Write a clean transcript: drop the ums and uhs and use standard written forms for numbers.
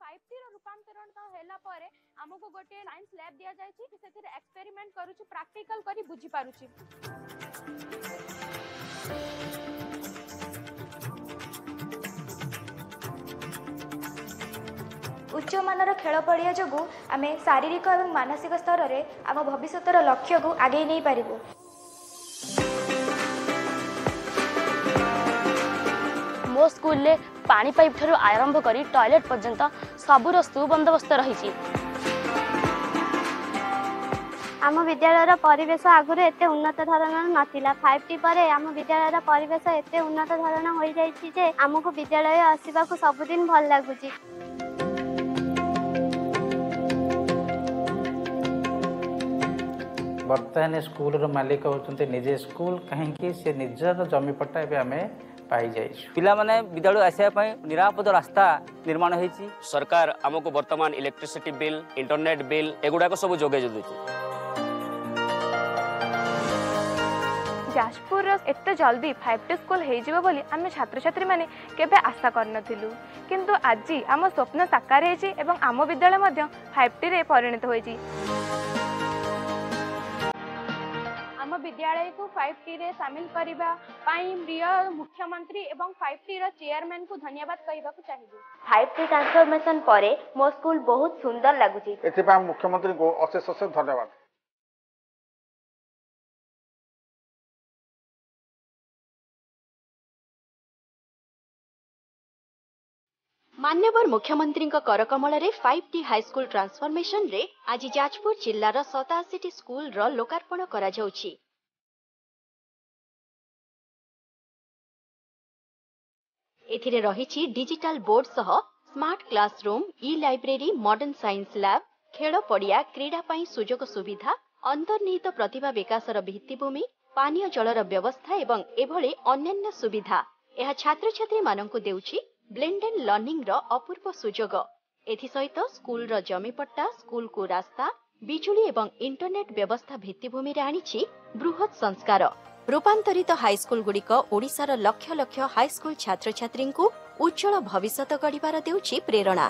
5T ର रूपांतरण तो हैला परे हमको गोटे साइंस लैब दिया जाय छी सेतिर एक्सपेरिमेंट करू छी प्रैक्टिकल करी बुझी पारू छी। उच्च मानर खेल पड़िया जो आम शारीरिक और मानसिक स्तर में आम भविष्यर लक्ष्य को आगे नहीं पारिबु। मो स्कूल ले पानी पाइप ठरू आरंभ करी टॉयलेट पर्यंत सबुर सुबंदोबस्त रही। आम विद्यालय परिवेश आगुरी एते उन्नत धरण नाथिला 5T परे आम विद्यालय परिवेश एते उन्नत धरण हो जाइछि जे आमको विद्यालय आसीबाकू सबुदिन भल लागुछि। बर्तमान स्कूल रो मालिक होचंते निजे स्कूल कहीं से निजर जमीपट्टा एबे आमे पाई जाइछु। पिला माने विद्यालय आसिया पई निरापद रास्ता निर्माण होईछि। सरकार हमको वर्तमान इलेक्ट्रिसिटी बिल इंटरनेट बिल एगुडा को सब जोगे जोदुछि। जाजपुर एते जल्दी 5T स्कूल हो जिवो बोली आम छात्र छात्री माने केबे आशा करनथिलु किंतु आज आम स्वप्न साकार होईछि एवं आम विद्यालय मध्य 5T रे परिणत होईछि। आम विद्यालय को 5T रे शामिल करिबा पाई प्रिय मुख्यमंत्री एवं 5T रो चेयरमैन को धन्यवाद कहिबाकू चाहिबो। 5T ट्रांसफॉर्मेशन परे मो स्कूल बहुत सुंदर लागुछि। एथिपा मुख्यमंत्री को अशेष अशेष धन्यवाद। मान्यवर मुख्यमंत्री करकमल रे 5T हाईस्कूल ट्रांसफॉर्मेशन रे आज जाजपुर जिल्लार 87टी स्कूल रो लोकार्पण करा जाउछि। एथिरे रहिछि डिजिटल बोर्ड सह स्मार्ट क्लासरूम, ई लाइब्रेरी, मॉडर्न साइंस लैब, खेल पड़िया, क्रीड़ा पाई सुजोग सुविधा, अंतर्निहित प्रतिभा विकासर भित्तिभूमि, पानीय जलर व्यवस्था एवं एभली अन्यान्य सुविधा यह छात्र छात्री माननकु देउछि ब्लेंडेड लर्निंग रो अपूर्व सुजोग। एथि सहित स्कूल रो जमीपट्टा, स्कूल को रास्ता, बिजुली एवं इंटरनेट व्यवस्था भित्तिभूमि रे आनिछि बृहत संस्कार। रूपांतरित हाईस्कूल गुड़िक ओडिशार लक्ष लक्ष हाईस्कूल छात्र छात्री को उज्जवल भविष्यत गढ़िबार देउछि प्रेरणा।